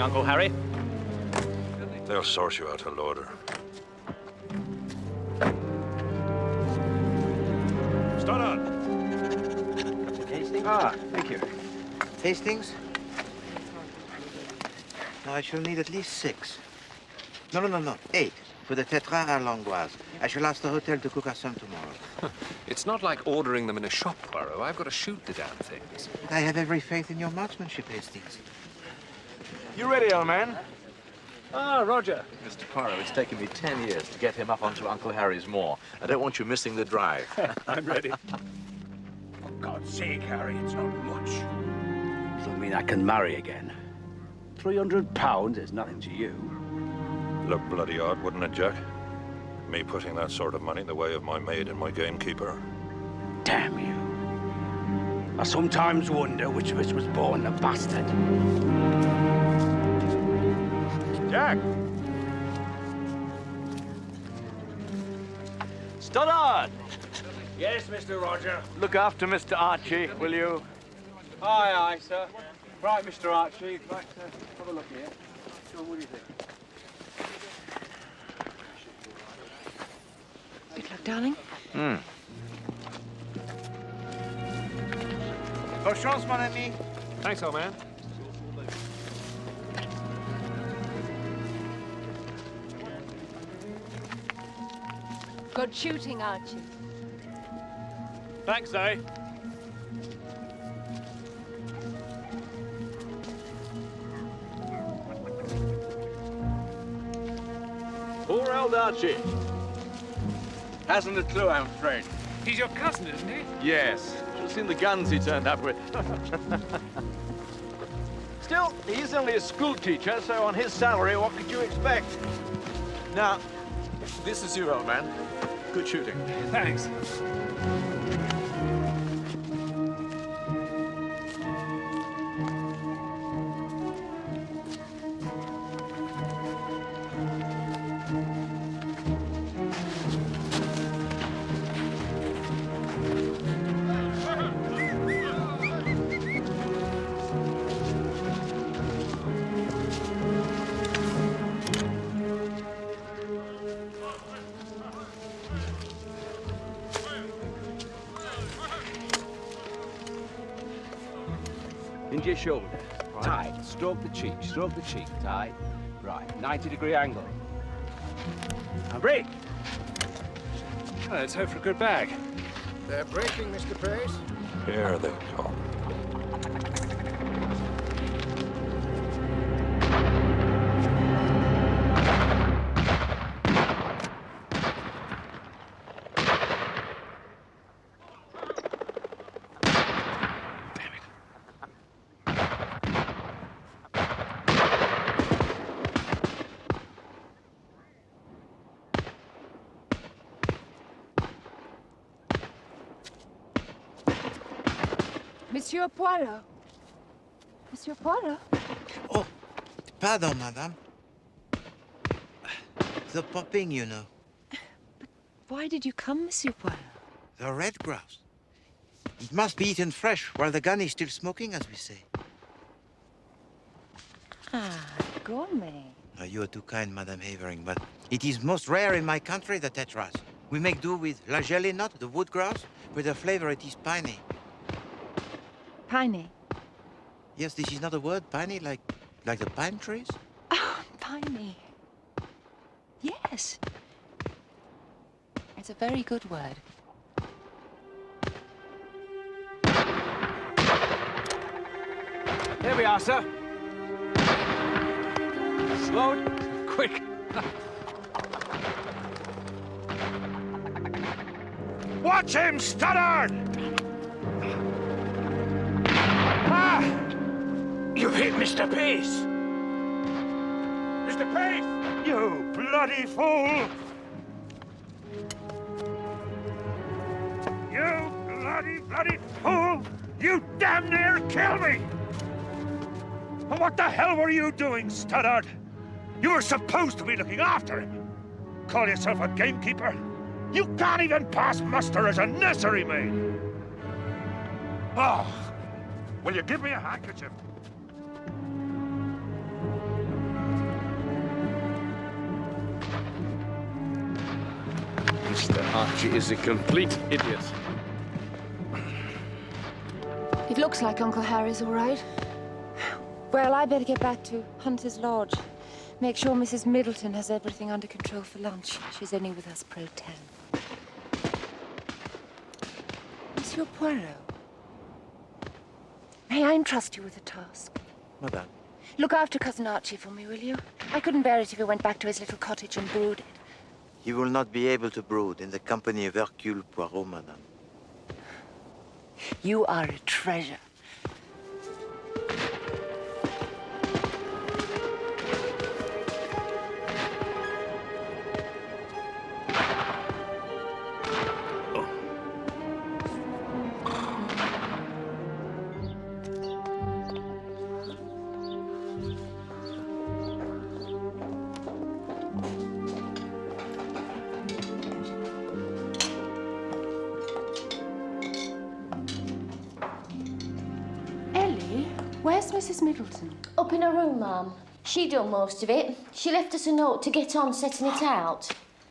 Uncle Harry. They'll source you out to Lauder. Start on. Hastings? Ah, thank you. Hastings? No, I shall need at least 6. No. 8. For the tetra à l'angoisse. I shall ask the hotel to cook us some tomorrow. It's not like ordering them in a shop, Poirot. I've got to shoot the damn things. I have every faith in your marksmanship, Hastings. You ready, old man? Ah, Roger. Mr. Poirot, it's taken me 10 years to get him up onto Uncle Harry's moor. I don't want you missing the drive. I'm ready. For God's sake, Harry, it's not much. Doesn't mean I can marry again. £300 is nothing to you. Look bloody odd, wouldn't it, Jack? Me putting that sort of money in the way of my maid and my gamekeeper. Damn you. I sometimes wonder which of us was born a bastard. Jack! Stoddard! Yes, Mr. Roger. Look after Mr. Archie, will you? Aye, aye, sir. Right, Mr. Archie. Right, have a look here. John, what do you think? Good luck, darling. Bonne chance, mon ami. Thanks, old man. Good shooting, Archie. Thanks, Zoe. Poor old Archie. Hasn't a clue, I'm afraid. He's your cousin, isn't he? Yes. Should have seen the guns he turned up with. Still, he's only a school teacher, so on his salary, what could you expect? Now, this is you, old man. Good shooting. Thanks. Into your shoulder. Tight. Stroke the cheek. Stroke the cheek. Tight. Right. 90-degree angle. Now break. Well, let's hope for a good bag. They're breaking, Mr. Pace. Here they come. Monsieur Poirot. Monsieur Poirot. Oh, pardon, madame. The popping, you know. But why did you come, Monsieur Poirot? The red grouse. It must be eaten fresh while the gun is still smoking, as we say. Ah, gourmet. Oh, you are too kind, Madame Havering, but it is most rare in my country, the tetras. We make do with la jelly nut, the wood grouse. With the flavor, it is piney. Piney. Yes, this is not a word, piney, like the pine trees? Oh, piney. Yes. It's a very good word. Here we are, sir. Slow, quick. Watch him, Stoddard! Ah! You hit Mr. Pace! Mr. Pace! You bloody fool! You bloody fool! You damn near killed me! And what the hell were you doing, Stoddard? You were supposed to be looking after him. Call yourself a gamekeeper? You can't even pass muster as a nursery maid. Oh, will you give me a handkerchief? Mr. Archie is a complete idiot. It looks like Uncle Harry's all right. Well, I better get back to Hunter's Lodge. Make sure Mrs. Middleton has everything under control for lunch. She's only with us pro tem. Monsieur Poirot, may I entrust you with a task? Madame. Look after Cousin Archie for me, will you? I couldn't bear it if he went back to his little cottage and brooded. He will not be able to brood in the company of Ηρακλή Πουαρό, madame. You are a treasure. Where's Mrs. Middleton? Up in her room, Ma'am. She done most of it. She left us a note to get on setting it out.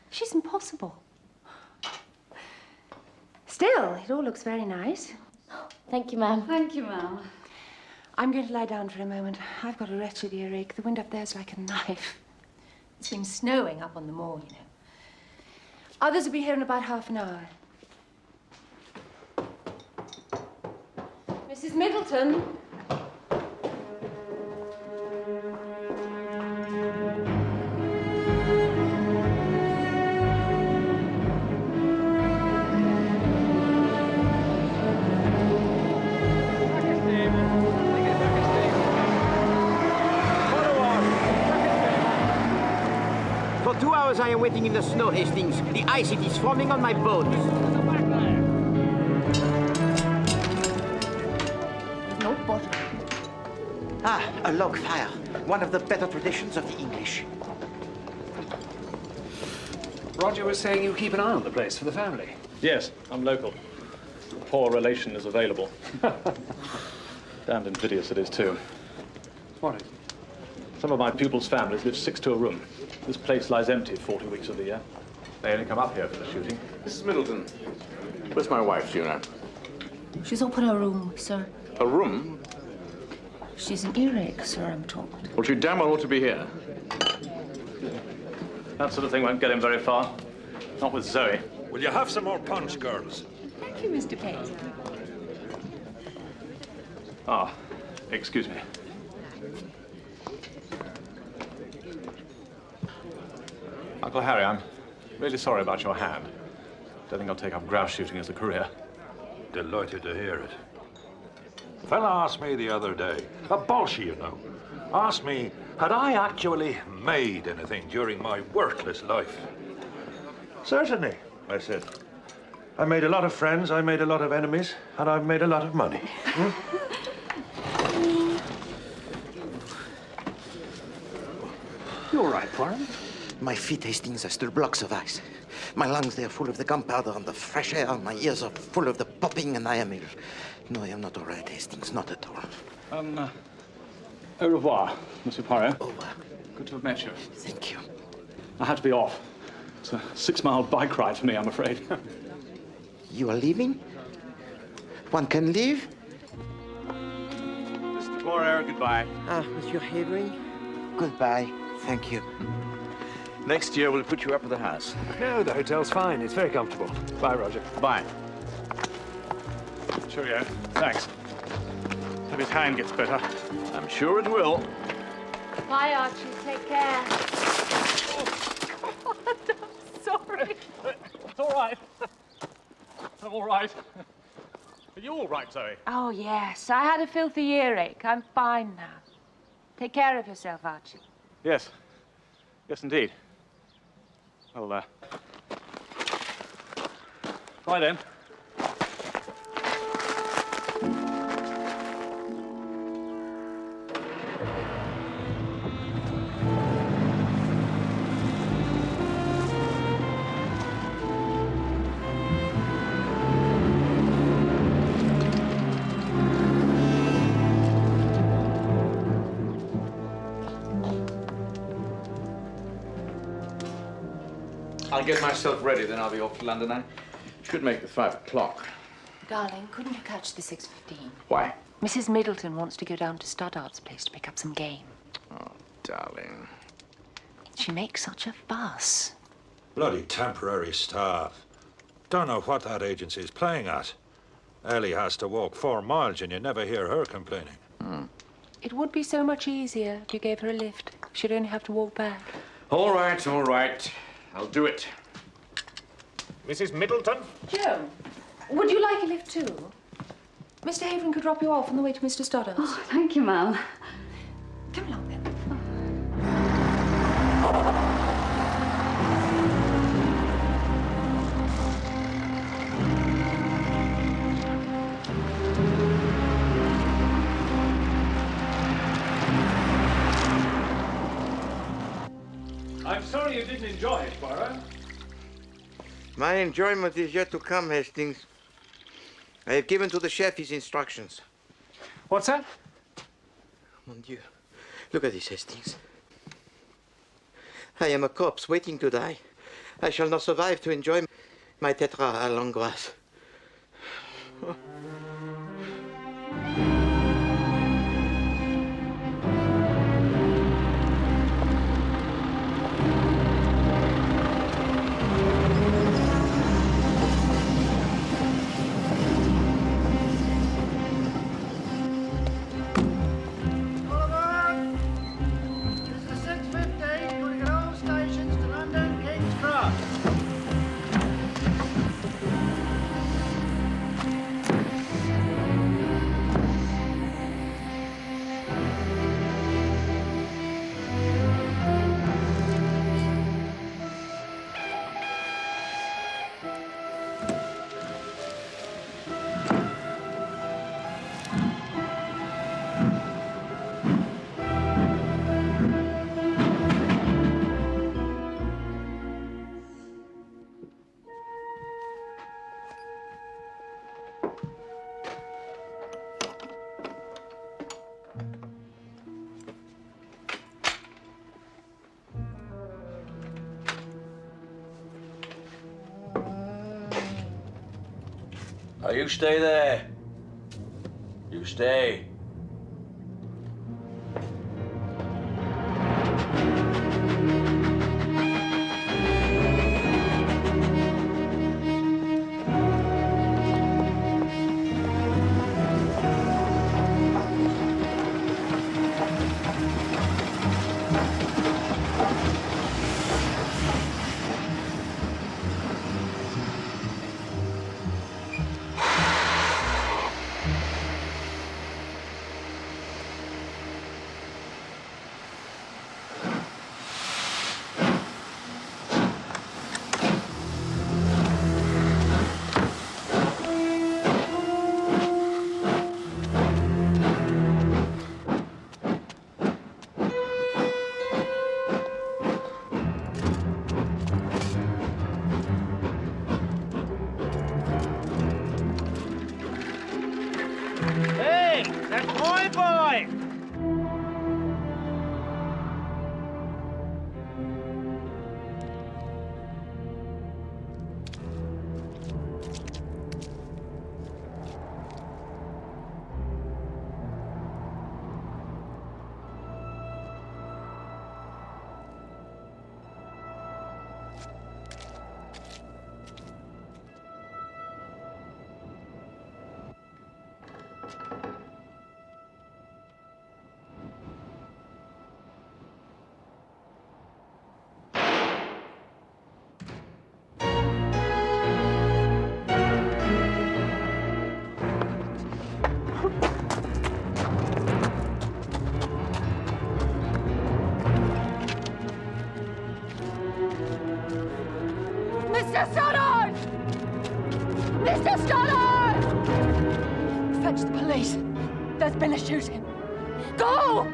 She's impossible. Still, it all looks very nice. Thank you, Ma'am. Thank you, Ma'am. I'm going to lie down for a moment. I've got a wretched earache. The wind up there's like a knife. It's been snowing up on the moor, you know. Others will be here in about half an hour. Mrs. Middleton? For 2 hours I am waiting in the snow, Hastings. The ice, it is forming on my bones. No bottom. Ah, a log fire. One of the better traditions of the English. Roger was saying you keep an eye on the place for the family. Yes, I'm local. A poor relation is available. Damned invidious it is, too. What? Some of my pupils' families live 6 to a room. This place lies empty 40 weeks of the year. They only come up here for the shooting. Mrs. Middleton, where's my wife, do you know? She's up in her room, sir. A room? She's an earache, sir, I'm told. Well, she damn well ought to be here. That sort of thing won't get him very far. Not with Zoe. Will you have some more punch, girls? Thank you, Mr. Pate. Ah, excuse me. Uncle Harry, I'm really sorry about your hand. Don't think I'll take up grouse shooting as a career. Delighted to hear it. A fella asked me the other day, a bolshy, you know, asked me, had I actually made anything during my worthless life? Certainly, I said. I made a lot of friends, I made a lot of enemies, and I've made a lot of money. You all right, Poirot? My feet, Hastings, are still blocks of ice. My lungs, they're full of the gunpowder and the fresh air. My ears are full of the popping, and I am ill. No, I am not all right, Hastings, not at all. Au revoir, Monsieur Poirot. Au revoir. Good to have met you. Thank you. I had to be off. It's a 6-mile bike ride for me, I'm afraid. You are leaving? One can leave? Mr. Poirot, goodbye. Ah, Monsieur Havering. Goodbye. Thank you. Next year, we'll put you up at the house. No, the hotel's fine. It's very comfortable. Bye, Roger. Bye. Cheerio. Thanks. Hope his hand gets better. I'm sure it will. Bye, Archie. Take care. I'm sorry. It's all right. I'm all right. Are you all right, Zoe? Oh, yes. I had a filthy earache. I'm fine now. Take care of yourself, Archie. Yes. Yes, indeed. Well, bye then. I'll get myself ready, then I'll be off to London. I should make the 5 o'clock. Darling, couldn't you catch the 6:15? Why? Mrs. Middleton wants to go down to Stoddard's place to pick up some game. Oh, darling. She makes such a fuss. Bloody temporary staff. Don't know what that agency is playing at. Ellie has to walk 4 miles and you never hear her complaining. It would be so much easier if you gave her a lift. She'd only have to walk back. All right, all right. I'll do it. Mrs. Middleton? Joe, would you like a lift too? Mr. Haven could drop you off on the way to Mr. Stoddard's. Oh, thank you, Mum. Come along then. I'm sorry you didn't enjoy it, Poirot. My enjoyment is yet to come, Hastings. I have given to the chef his instructions. What's that? Mon Dieu. Look at this, Hastings. I am a corpse waiting to die. I shall not survive to enjoy my tetra à l'angoisse. Oh, you stay there. You stay. Mr. Stoddard! Mr. Stoddard! Fetch the police. There's been a shooting. Go!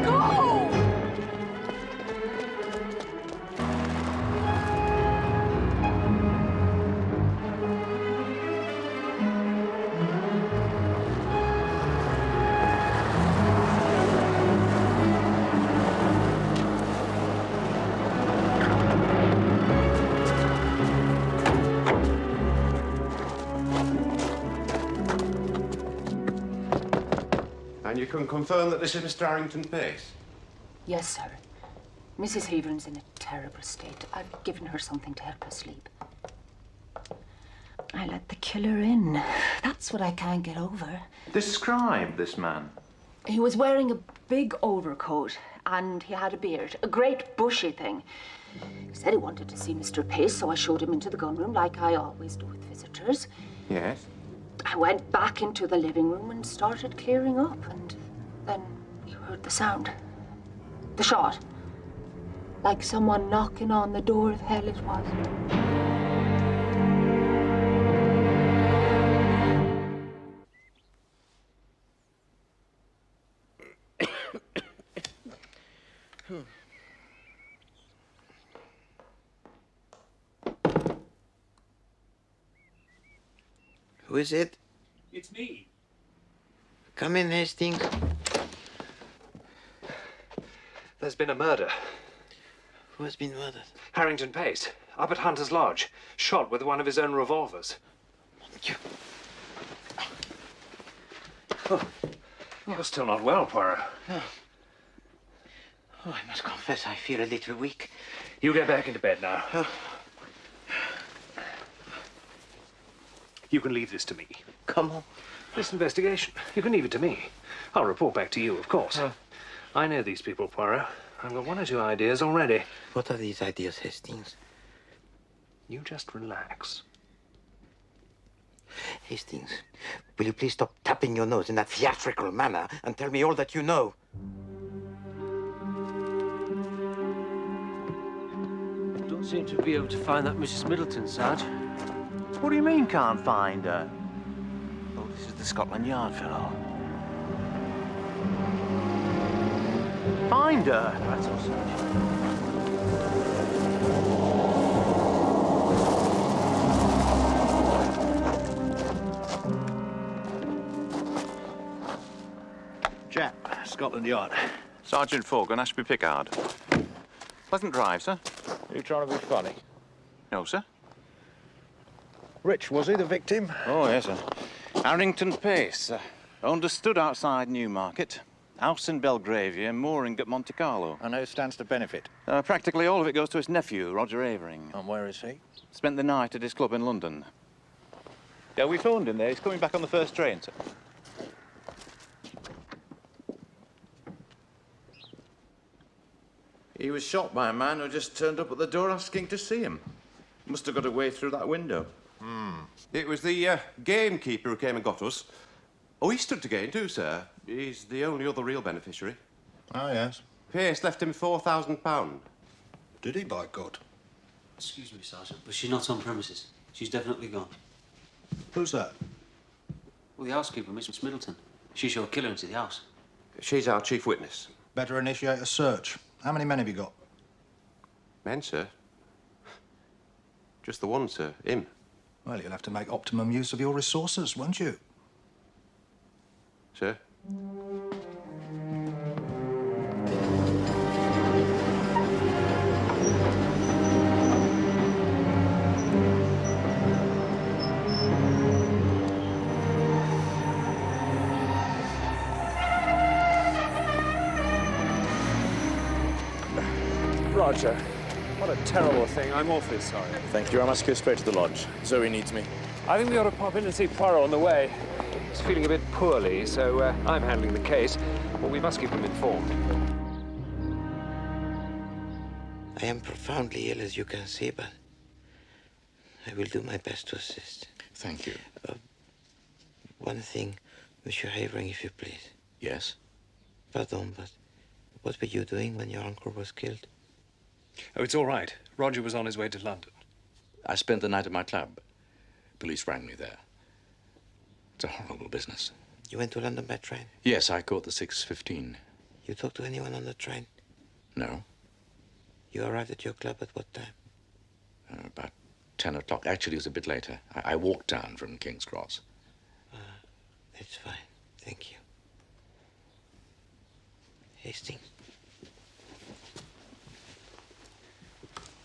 Go! And you can confirm that this is Mr. Harrington Pace? Yes, sir. Mrs. Haveren's in a terrible state. I've given her something to help her sleep. I let the killer in. That's what I can't get over. Describe this man. He was wearing a big overcoat and he had a beard, a great bushy thing. He said he wanted to see Mr. Pace, so I showed him into the gun room like I always do with visitors. Yes? I went back into the living room and started clearing up, and then you heard the sound. The shot. Like someone knocking on the door of hell it was. Who is it? It's me. Come in, Hastings. There's been a murder. Who has been murdered? Harrington Pace, up at Hunter's Lodge, shot with one of his own revolvers. Oh, you're still not well, Poirot. Oh, I must confess, I feel a little weak. You get back into bed now. You can leave this to me. Come on. This investigation, you can leave it to me. I'll report back to you, of course. I know these people, Poirot. I've got one or two ideas already. What are these ideas, Hastings? You just relax. Hastings, will you please stop tapping your nose in that theatrical manner and tell me all that you know? Don't seem to be able to find that Mrs. Middleton, Sarge. What do you mean, can't find her? Oh, this is the Scotland Yard fellow. Find her? That's all, Jap, Scotland Yard. Sergeant Forgan, Ashby Pickard. Pleasant drive, sir. Are you trying to be funny? No, sir. Rich, was he the victim? Oh, yes, sir. Harrington Pace. Understood outside Newmarket. House in Belgravia, mooring at Monte Carlo. And who stands to benefit? Practically all of it goes to his nephew, Roger Avering. And where is he? Spent the night at his club in London. Yeah, we phoned him there. He's coming back on the first train, sir. He was shot by a man who just turned up at the door asking to see him. Must have got away through that window. It was the gamekeeper who came and got us. Oh, he stood to gain too, sir. He's the only other real beneficiary. Oh, yes. Pace left him £4,000. Did he, by God? Excuse me, Sergeant, but she's not on premises. She's definitely gone. Who's that? Well, the housekeeper, Miss Middleton. She showed a killer into the house. She's our chief witness. Better initiate a search. How many men have you got? Men, sir? Just the one, sir. Him. Well, you'll have to make optimum use of your resources, won't you? Sir? Roger. What a terrible thing. I'm awfully sorry. Thank you. I must go straight to the lodge. Zoe needs me. I think we ought to pop in and see Poirot on the way. He's feeling a bit poorly, so I'm handling the case. But we must keep him informed. I am profoundly ill, as you can see, but I will do my best to assist. Thank you. One thing, Monsieur Havering, if you please. Yes? Pardon, but what were you doing when your uncle was killed? Oh, it's all right. Roger was on his way to London. I spent the night at my club. Police rang me there. It's a horrible business. You went to London by train? Yes, I caught the 6:15. You talked to anyone on the train? No. You arrived at your club at what time? About 10 o'clock. Actually, it was a bit later. I walked down from King's Cross. That's fine. Thank you. Hastings?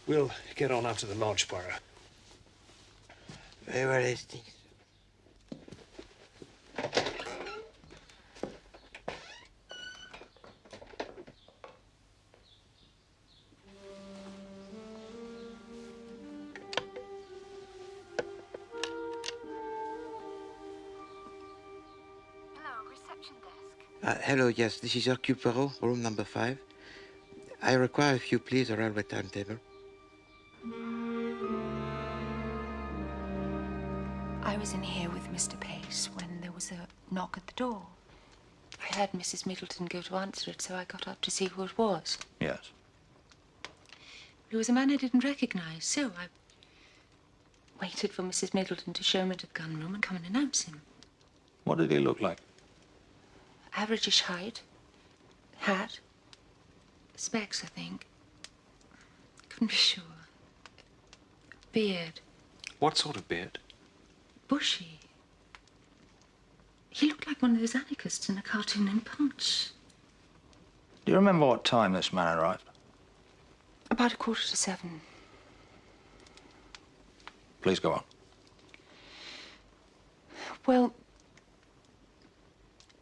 We'll get on up to the lodge, Poirot. Very well, Hastings. Hello, yes, this is Ηρακλή Πουαρό, room number 5. I require, if you please, a railway timetable. I was in here with Mr. Pace when there was a knock at the door. I heard Mrs. Middleton go to answer it, so I got up to see who it was. Yes. It was a man I didn't recognize, so I waited for Mrs. Middleton to show him into the gun room and come and announce him. What did he look like? Average-ish height, hat, specs, I think. Couldn't be sure. Beard. What sort of beard? Bushy. He looked like one of those anarchists in a cartoon in Punch. Do you remember what time this man arrived? About 7:15. Please go on. Well,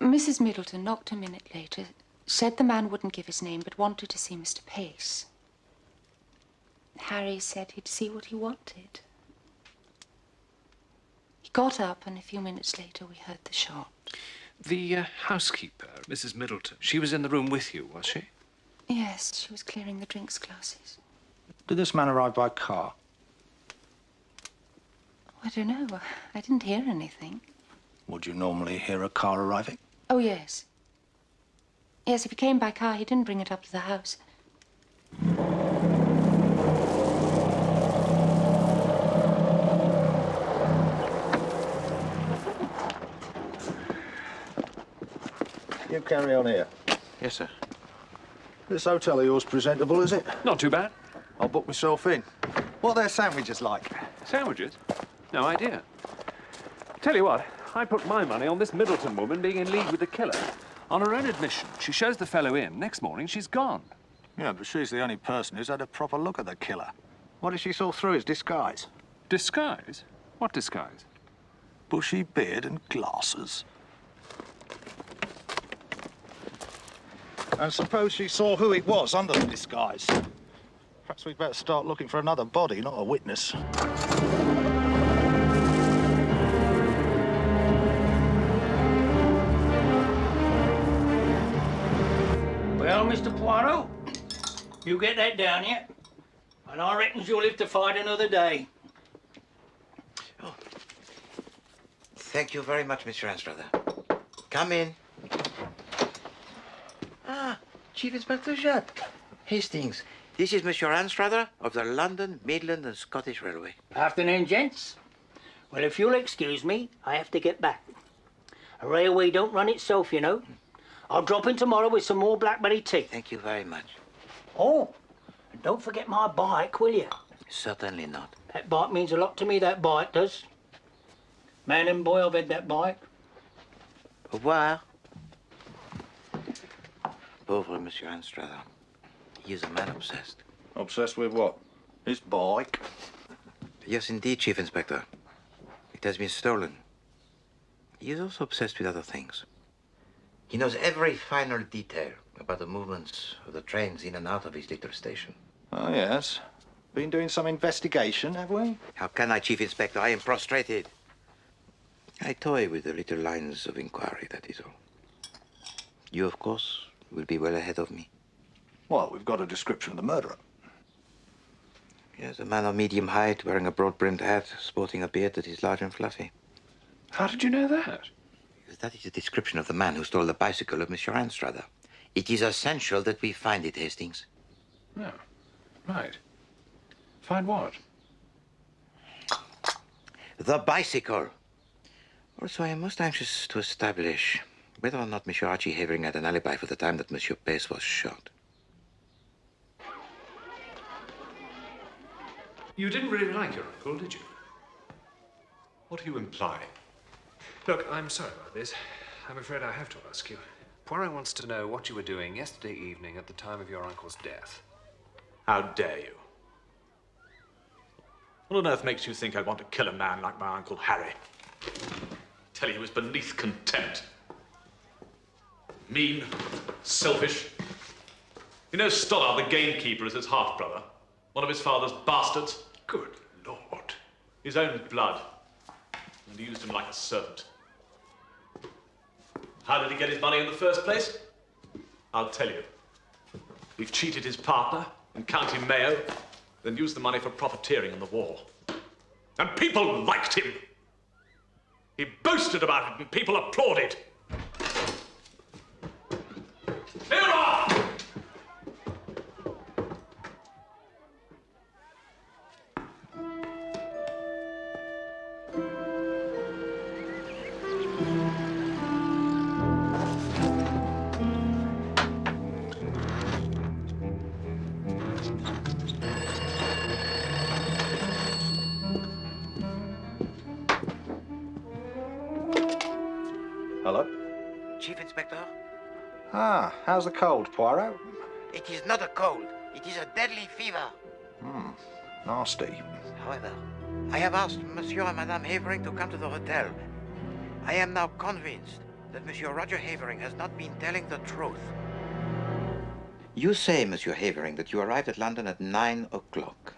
Mrs. Middleton knocked a minute later, said the man wouldn't give his name but wanted to see Mr. Pace. Harry said he'd see what he wanted. He got up, and a few minutes later we heard the shot. The housekeeper, Mrs. Middleton, she was in the room with you, was she? Yes, she was clearing the drinks glasses. Did this man arrive by car? I don't know. I didn't hear anything. Would you normally hear a car arriving? Oh, yes. Yes, if he came by car, he didn't bring it up to the house. You carry on here. Yes, sir. This hotel of yours presentable, is it? Not too bad. I'll book myself in. What are their sandwiches like? Sandwiches? No idea. Tell you what, I put my money on this Middleton woman being in league with the killer. On her own admission, she shows the fellow in. Next morning, she's gone. Yeah, but she's the only person who's had a proper look at the killer. What if she saw through his disguise? Disguise? What disguise? Bushy beard and glasses. And suppose she saw who it was under the disguise. Perhaps we'd better start looking for another body, not a witness. Well, Mr. Poirot, you get that down yet? And I reckon you'll live to fight another day. Oh. Thank you very much, Mr. Anstruther. Come in. Ah, Chief Inspector Judd. Hastings. This is Monsieur Anstruther of the London, Midland and Scottish Railway. Afternoon, gents. Well, if you'll excuse me, I have to get back. A railway don't run itself, you know. I'll drop in tomorrow with some more blackberry tea. Thank you very much. Oh, and don't forget my bike, will you? Certainly not. That bike means a lot to me, that bike does. Man and boy, I've had that bike. Au revoir. Pauvre Monsieur Anstruther. He is a man obsessed. Obsessed with what? His bike? Yes, indeed, Chief Inspector. It has been stolen. He is also obsessed with other things. He knows every final detail about the movements of the trains in and out of his little station. Oh, yes. Been doing some investigation, have we? How can I, Chief Inspector? I am prostrated. I toy with the little lines of inquiry, that is all. You, of course, will be well ahead of me. Well, we've got a description of the murderer. Yes, a man of medium height, wearing a broad-brimmed hat, sporting a beard that is large and fluffy. How did you know that? Because that is the description of the man who stole the bicycle of Monsieur Anstruther. It is essential that we find it, Hastings. No. Right. Find what? The bicycle. Also, I am most anxious to establish whether or not Monsieur Archie Havering had an alibi for the time that Monsieur Pace was shot. You didn't really like your uncle, did you? What are you implying? Look, I'm sorry about this. I'm afraid I have to ask you. Poirot wants to know what you were doing yesterday evening at the time of your uncle's death. How dare you? What on earth makes you think I'd want to kill a man like my Uncle Harry? I tell you, he was beneath contempt. Mean, selfish. You know Stoddard, the gamekeeper, is his half-brother. One of his father's bastards. Good Lord. His own blood. And he used him like a servant. How did he get his money in the first place? I'll tell you. He cheated his partner in County Mayo, then used the money for profiteering in the war. And people liked him. He boasted about it and people applauded. Hello? Chief Inspector? Ah, how's the cold, Poirot? It is not a cold. It is a deadly fever. Nasty. However, I have asked Monsieur and Madame Havering to come to the hotel. I am now convinced that Monsieur Roger Havering has not been telling the truth. You say, Monsieur Havering, that you arrived at London at 9 o'clock.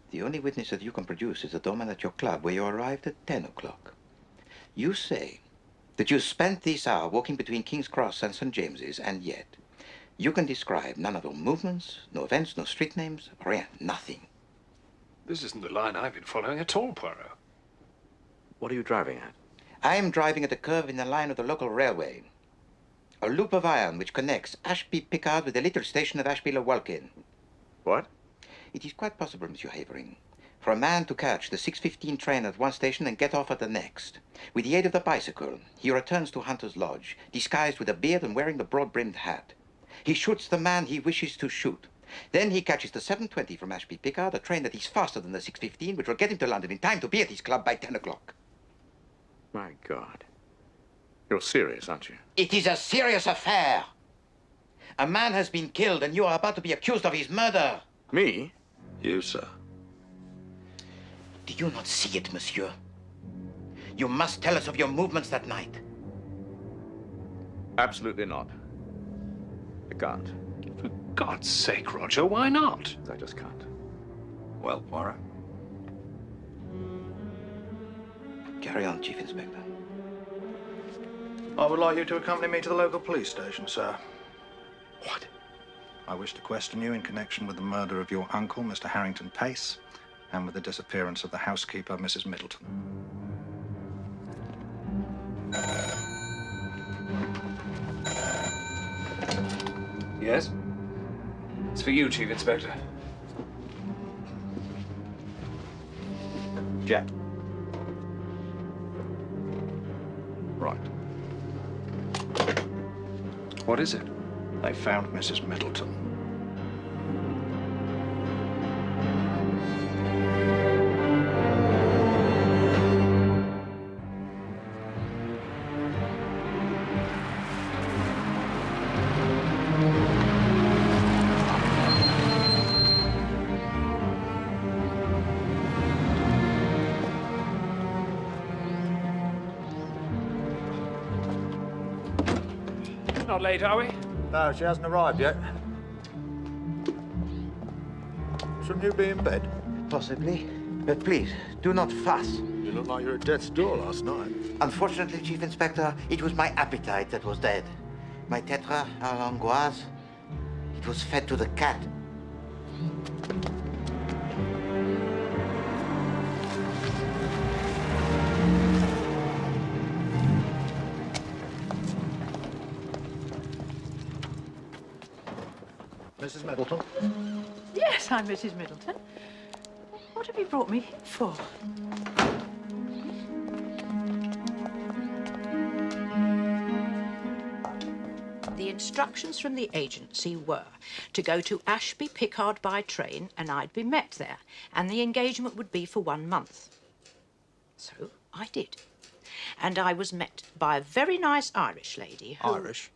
The only witness that you can produce is the doorman at your club, where you arrived at 10 o'clock. You say that you spent this hour walking between King's Cross and St. James's, and yet you can describe none of your movements, no events, no street names, rien, nothing. This isn't the line I've been following at all, Poirot. What are you driving at? I am driving at a curve in the line of the local railway. A loop of iron which connects Ashby-Pickard with the little station of Ashby-le-Walkin. What? It is quite possible, Monsieur Havering, for a man to catch the 6:15 train at one station and get off at the next. With the aid of the bicycle, he returns to Hunter's Lodge, disguised with a beard and wearing the broad-brimmed hat. He shoots the man he wishes to shoot. Then he catches the 7:20 from Ashby-Pickard, a train that is faster than the 6:15, which will get him to London in time to be at his club by 10 o'clock. My God. You're serious, aren't you? It is a serious affair. A man has been killed, and you are about to be accused of his murder. Me? You, sir. Do you not see it, monsieur? You must tell us of your movements that night. Absolutely not. I can't. For God's sake, Roger, why not? I just can't. Well, Poirot. Carry on, Chief Inspector. I would like you to accompany me to the local police station, sir. What? I wish to question you in connection with the murder of your uncle, Mr. Harrington Pace, and with the disappearance of the housekeeper, Mrs. Middleton. Yes? It's for you, Chief Inspector. Jack. Right. What is it? They found Mrs. Middleton. Not late, are we? No, she hasn't arrived yet. Shouldn't you be in bed? Possibly. But please, do not fuss. You looked like you were at death's door last night. Unfortunately, Chief Inspector, it was my appetite that was dead. My tetra à l'angoisse, it was fed to the cat. Mrs. Middleton? Yes, I'm Mrs. Middleton. What have you brought me here for? The instructions from the agency were to go to Ashby-Pickard by train, and I'd be met there, and the engagement would be for 1 month. So I did. And I was met by a very nice Irish lady who... Irish?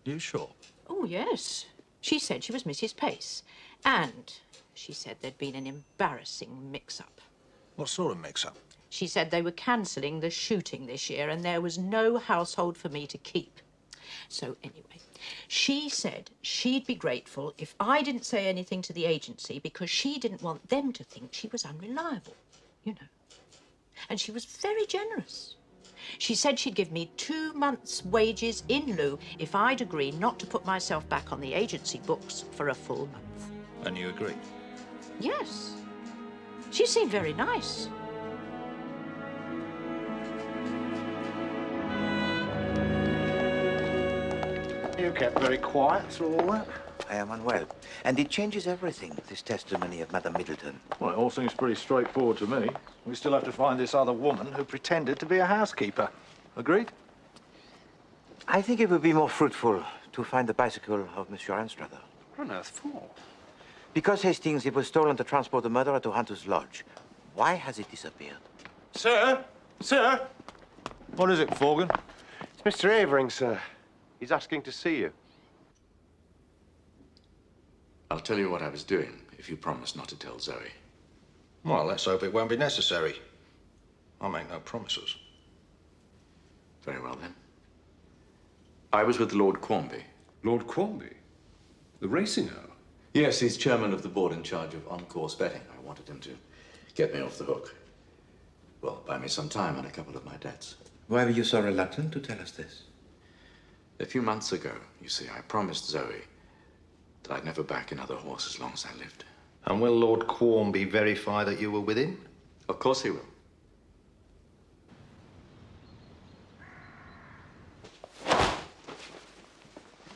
You sure? Oh, yes. She said she was Mrs. Pace, and she said there'd been an embarrassing mix-up. What sort of mix-up? She said they were cancelling the shooting this year and there was no household for me to keep. So anyway, she said she'd be grateful if I didn't say anything to the agency because she didn't want them to think she was unreliable, you know. And she was very generous. She said she'd give me 2 months' wages in lieu if I'd agree not to put myself back on the agency books for a full month. And you agreed? Yes. She seemed very nice. You kept very quiet through all that? I am unwell, and it changes everything, this testimony of Madame Middleton. Well, it all seems pretty straightforward to me. We still have to find this other woman who pretended to be a housekeeper. Agreed? I think it would be more fruitful to find the bicycle of Monsieur Anstruther. What on earth for? Because, Hastings, it was stolen to transport the murderer to Hunter's Lodge. Why has it disappeared? Sir? Sir? What is it, Forgan? It's Mr. Havering, sir. He's asking to see you. I'll tell you what I was doing if you promise not to tell Zoe. Well, let's hope it won't be necessary. I'll make no promises. Very well, then. I was with Lord Quarmby. Lord Quarmby? The racing hour? Yes, he's chairman of the board in charge of on-course betting. I wanted him to get me off the hook. Well, buy me some time on a couple of my debts. Why were you so reluctant to tell us this? A few months ago, you see, I promised Zoe that I'd never back another horse as long as I lived. And will Lord Quarmby verify that you were with him? Of course he will.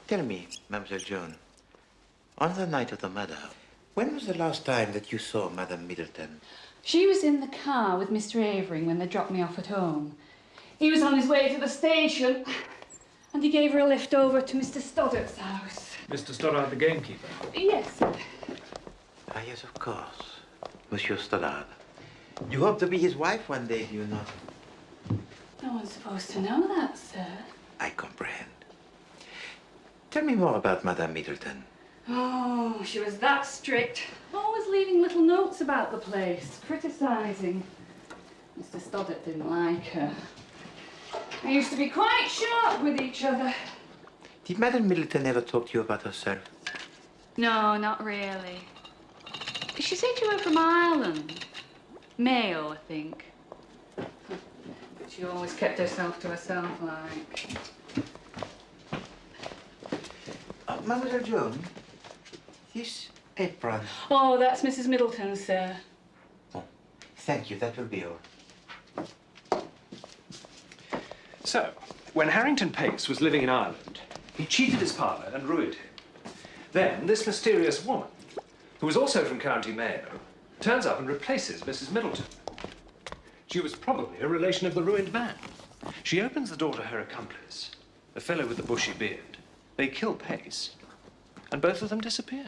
Tell me, Mademoiselle Joan, on the night of the murder, when was the last time that you saw Madame Middleton? She was in the car with Mr. Havering when they dropped me off at home. He was on his way to the station, and he gave her a lift over to Mr. Stoddart's house. Mr. Stoddart, the gamekeeper? Yes. Ah, yes, of course. Monsieur Stoddart. You hope to be his wife one day, do you not? No one's supposed to know that, sir. I comprehend. Tell me more about Madame Middleton. Oh, she was that strict. Always leaving little notes about the place, criticising. Mr. Stoddart didn't like her. They used to be quite sharp with each other. Did Madame Middleton ever talk to you about herself? No, not really. She said you were from Ireland. Mayo, I think. But she always kept herself to herself, like. Mademoiselle Joan, this apron. Oh, that's Mrs. Middleton, sir. Oh, thank you. That will be all. So, when Harrington Pace was living in Ireland, he cheated his partner and ruined him. Then, this mysterious woman, who was also from County Mayo, turns up and replaces Mrs. Middleton. She was probably a relation of the ruined man. She opens the door to her accomplice, a fellow with a bushy beard. They kill Pace, and both of them disappear.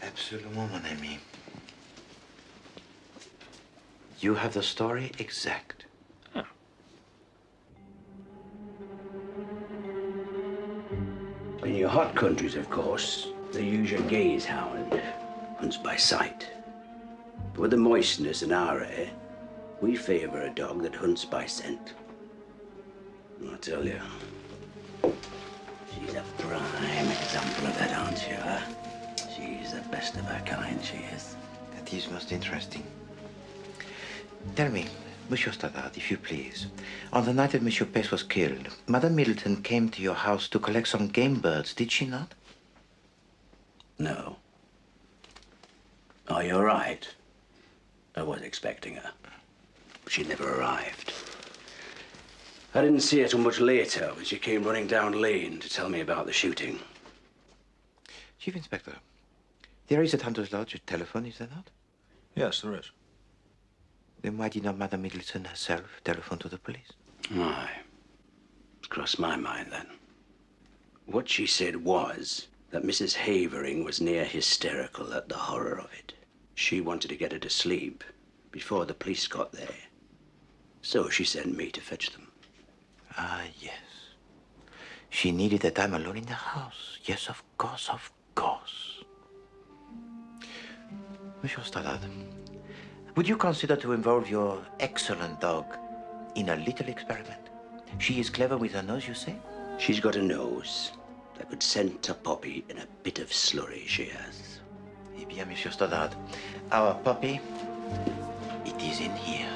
Absolument, mon ami. You have the story exact. Oh. In your hot countries, of course, they use your gaze hound, hunts by sight. But with the moistness in our air, we favour a dog that hunts by scent. And I tell you, she's a prime example of that, aren't she, huh? She's the best of her kind, she is. That is most interesting. Tell me, Monsieur Stoddart, if you please, on the night that Monsieur Pace was killed, Madame Middleton came to your house to collect some game birds, did she not? No. Oh, you're right. I was expecting her. But she never arrived. I didn't see her till much later when she came running down lane to tell me about the shooting. Chief Inspector, there is at Hunter's Lodge a telephone, is there not? Yes, there is. Then why did not Madame Middleton herself telephone to the police? Aye. It's crossed my mind then. What she said was that Mrs. Havering was near hysterical at the horror of it. She wanted to get her to sleep before the police got there. So she sent me to fetch them. Ah, yes. She needed the time alone in the house. Yes, of course, of course. Monsieur Stoddart, would you consider to involve your excellent dog in a little experiment? She is clever with her nose, you say? She's got a nose that could scent a puppy in a bit of slurry, she has. Eh bien, Monsieur Stoddart, our puppy, it is in here.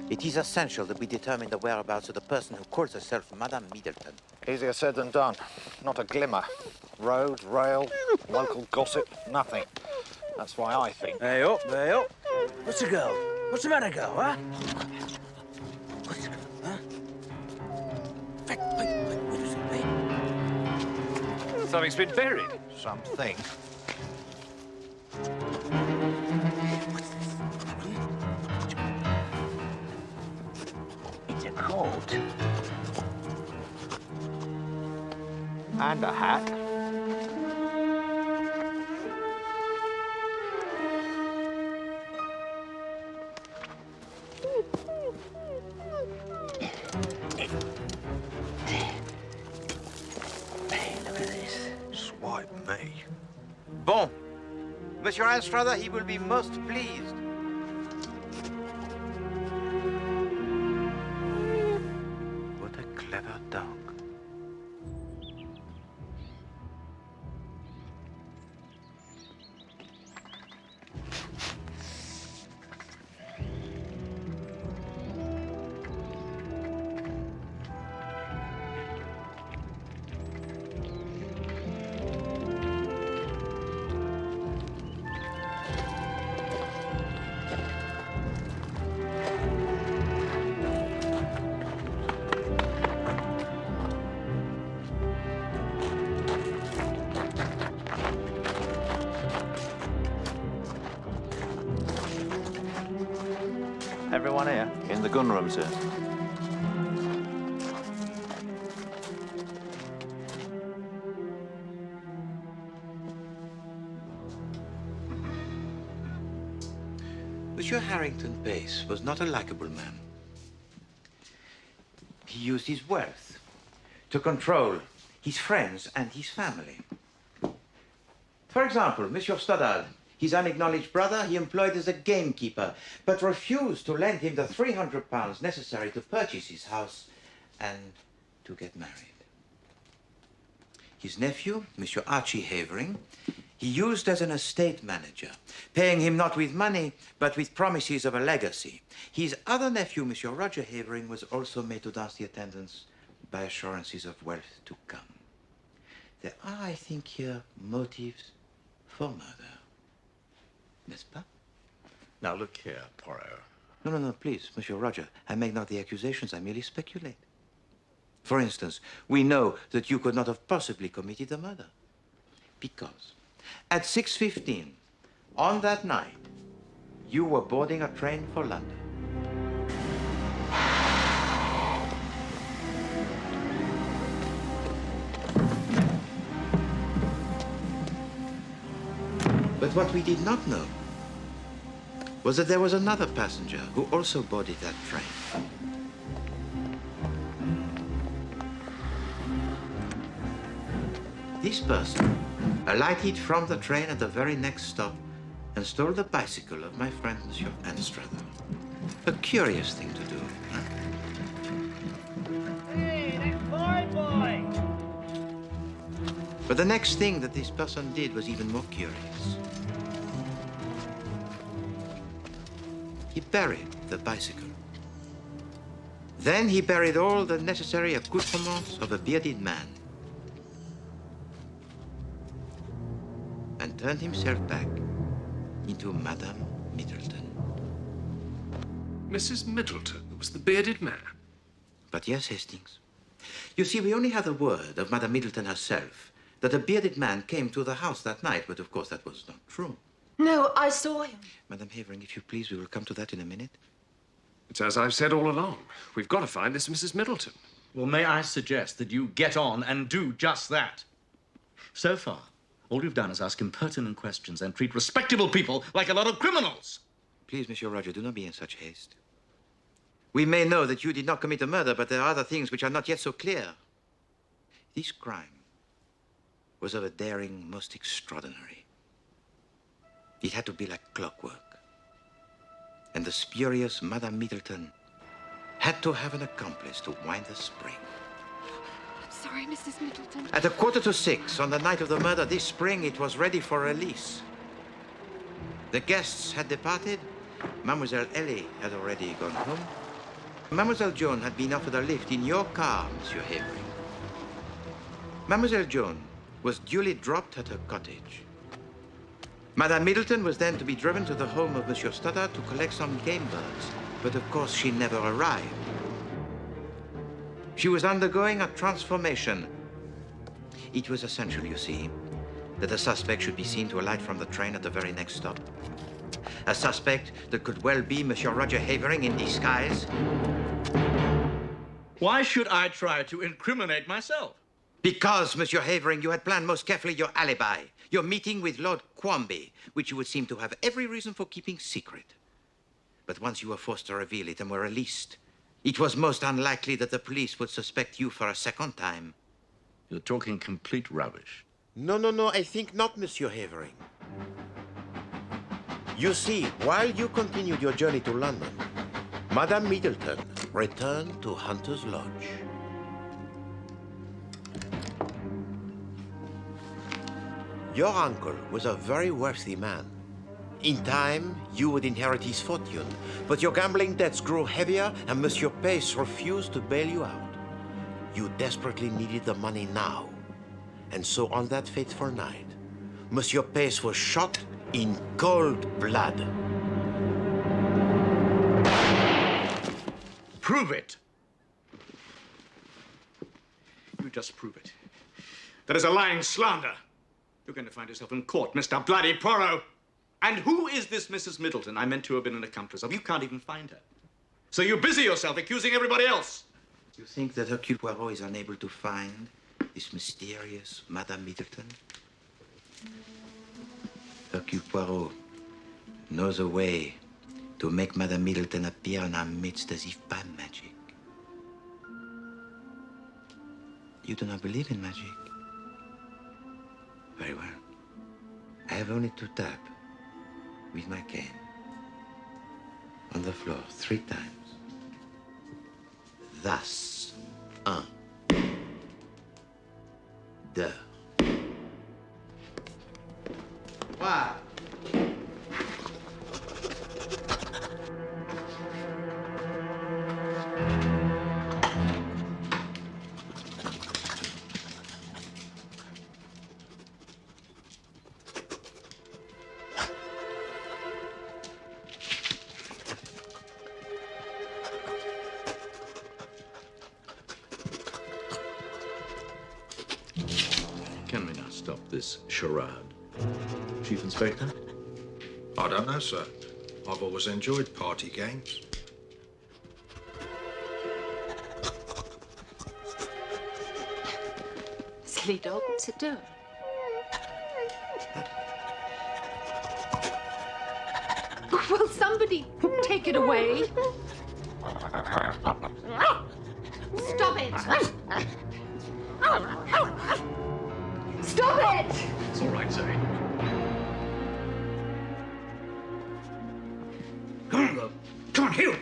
It is essential that we determine the whereabouts of the person who calls herself Madame Middleton. Easier said than done. Not a glimmer. Road, rail, local gossip, nothing. That's why I think... Hey up, hey up. What's the girl? What's the matter, girl, huh? What's the girl, huh? Wait, what is it, mate? Something's been buried. Something. It's a coat. And a hat. Bon. Monsieur Anstruther, he will be most pleased. What a clever dog. Everyone here? In the gun room, sir. Monsieur Harrington Pace was not a likable man. He used his wealth to control his friends and his family. For example, Monsieur Stoddard, his unacknowledged brother, he employed as a gamekeeper, but refused to lend him the £300 necessary to purchase his house and to get married. His nephew, Monsieur Archie Havering, he used as an estate manager, paying him not with money, but with promises of a legacy. His other nephew, Monsieur Roger Havering, was also made to dance the attendance by assurances of wealth to come. There are, I think, here motives for murder. N'est-ce pas? Now, look here, Poirot. No, please, Monsieur Roger. I make not the accusations, I merely speculate. For instance, we know that you could not have possibly committed the murder. Because at 6:15, on that night, you were boarding a train for London. But what we did not know was that there was another passenger who also boarded that train. This person alighted from the train at the very next stop and stole the bicycle of my friend, Monsieur Anstruther. A curious thing to do, huh? Hey, that's boy! But the next thing that this person did was even more curious. He buried the bicycle. Then he buried all the necessary accoutrements of a bearded man. And turned himself back into Madame Middleton. Mrs. Middleton was the bearded man? But yes, Hastings. You see, we only have the word of Madame Middleton herself that a bearded man came to the house that night, but of course that was not true. No, I saw him. Madame Havering, if you please, we will come to that in a minute. It's as I've said all along. We've got to find this Mrs. Middleton. Well, may I suggest that you get on and do just that? So far, all you've done is ask impertinent questions and treat respectable people like a lot of criminals. Please, Monsieur Roger, do not be in such haste. We may know that you did not commit a murder, but there are other things which are not yet so clear. This crime was of a daring most extraordinary. It had to be like clockwork. And the spurious Madame Middleton had to have an accomplice to wind the spring. I'm sorry, Mrs. Middleton. At 5:45 on the night of the murder, this spring, it was ready for release. The guests had departed. Mademoiselle Ellie had already gone home. Mademoiselle Joan had been offered a lift in your car, Monsieur Havering. Mademoiselle Joan was duly dropped at her cottage. Madame Middleton was then to be driven to the home of Monsieur Stoddard to collect some game birds, but of course she never arrived. She was undergoing a transformation. It was essential, you see, that the suspect should be seen to alight from the train at the very next stop. A suspect that could well be Monsieur Roger Havering in disguise. Why should I try to incriminate myself? Because, Monsieur Havering, you had planned most carefully your alibi, your meeting with Lord Quamby, which you would seem to have every reason for keeping secret. But once you were forced to reveal it and were released, it was most unlikely that the police would suspect you for a second time. You're talking complete rubbish. No, I think not, Monsieur Havering. You see, while you continued your journey to London, Madame Middleton returned to Hunter's Lodge. Your uncle was a very wealthy man. In time, you would inherit his fortune, but your gambling debts grew heavier and Monsieur Pace refused to bail you out. You desperately needed the money now. And so on that fateful night, Monsieur Pace was shot in cold blood. Prove it. You just prove it. That is a lying slander. You're going to find yourself in court, Mr. Bloody Poirot. And who is this Mrs. Middleton I meant to have been an accomplice of? You can't even find her. So you busy yourself accusing everybody else. You think that Hercule Poirot is unable to find this mysterious Madame Middleton? Hercule Poirot knows a way to make Madame Middleton appear in our midst as if by magic. You do not believe in magic? Very well. I have only to tap with my cane on the floor 3 times. Thus. 1, 2, 3. This charade. Chief Inspector? I don't know, sir. I've always enjoyed party games. Silly dog, sit down. Will somebody take it away? Stop it! Stop it! It's all right, Zoe. Come on, Hugh!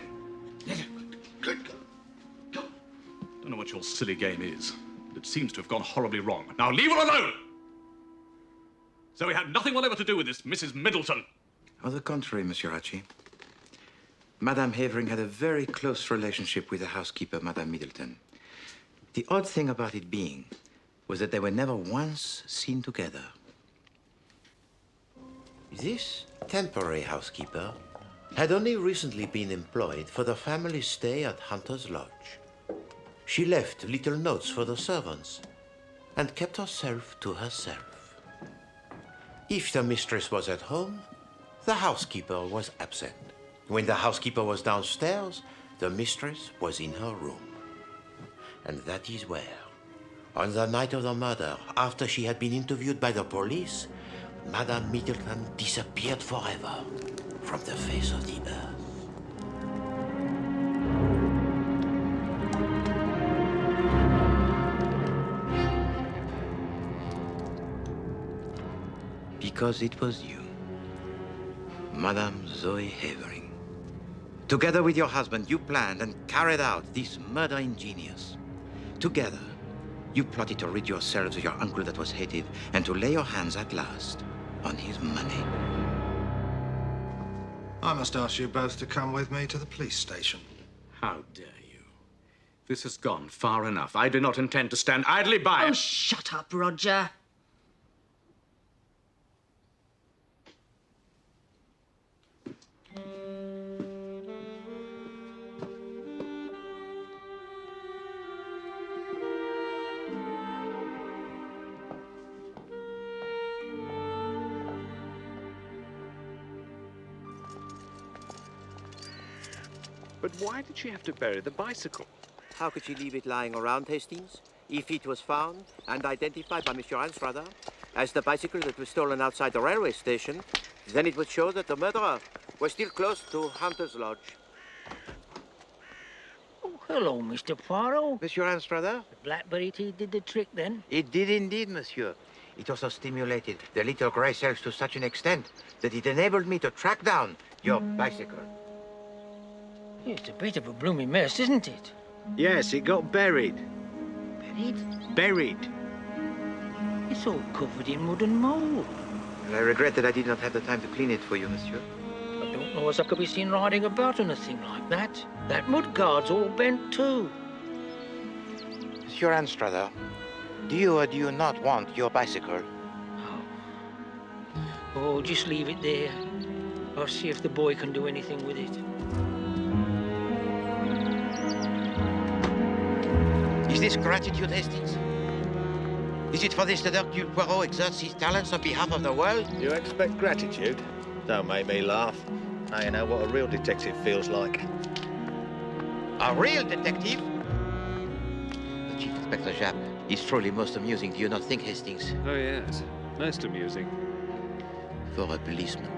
Don't know what your silly game is, but it seems to have gone horribly wrong. Now leave her alone! Zoe had nothing whatever to do with this Mrs. Middleton. On the contrary, Monsieur Archie. Madame Havering had a very close relationship with the housekeeper, Madame Middleton. The odd thing about it being was that they were never once seen together. This temporary housekeeper had only recently been employed for the family's stay at Hunter's Lodge. She left little notes for the servants and kept herself to herself. If the mistress was at home, the housekeeper was absent. When the housekeeper was downstairs, the mistress was in her room. And that is where, on the night of the murder, after she had been interviewed by the police, Madame Middleton disappeared forever from the face of the earth. Because it was you, Madame Zoe Havering. Together with your husband, you planned and carried out this murder in genius. Together, you plotted to rid yourselves of your uncle that was hated and to lay your hands at last on his money. I must ask you both to come with me to the police station. How dare you? This has gone far enough. I do not intend to stand idly by. Oh, shut up, Roger. But why did she have to bury the bicycle? How could she leave it lying around, Hastings? If it was found and identified by Monsieur Anstruther as the bicycle that was stolen outside the railway station, then it would show that the murderer was still close to Hunter's Lodge. Oh, hello, Mr. Poirot. Monsieur Anstruther? The blackberry tea did the trick, then? It did indeed, monsieur. It also stimulated the little grey cells to such an extent that it enabled me to track down your bicycle. It's a bit of a blooming mess, isn't it? Yes, it got buried. Buried? Buried. It's all covered in mud and mould. Well, I regret that I did not have the time to clean it for you, monsieur. I don't know as I could be seen riding about on a thing like that. That mud guard's all bent too. Monsieur Anstruther, do you or do you not want your bicycle? Oh, just leave it there. I'll see if the boy can do anything with it. Is this gratitude, Hastings? Is it for this that Hercule Poirot exerts his talents on behalf of the world? You expect gratitude? Don't make me laugh. Now you know what a real detective feels like. A real detective? The Chief Inspector Japp is truly most amusing, do you not think, Hastings? Oh, yes. Most amusing. For a policeman.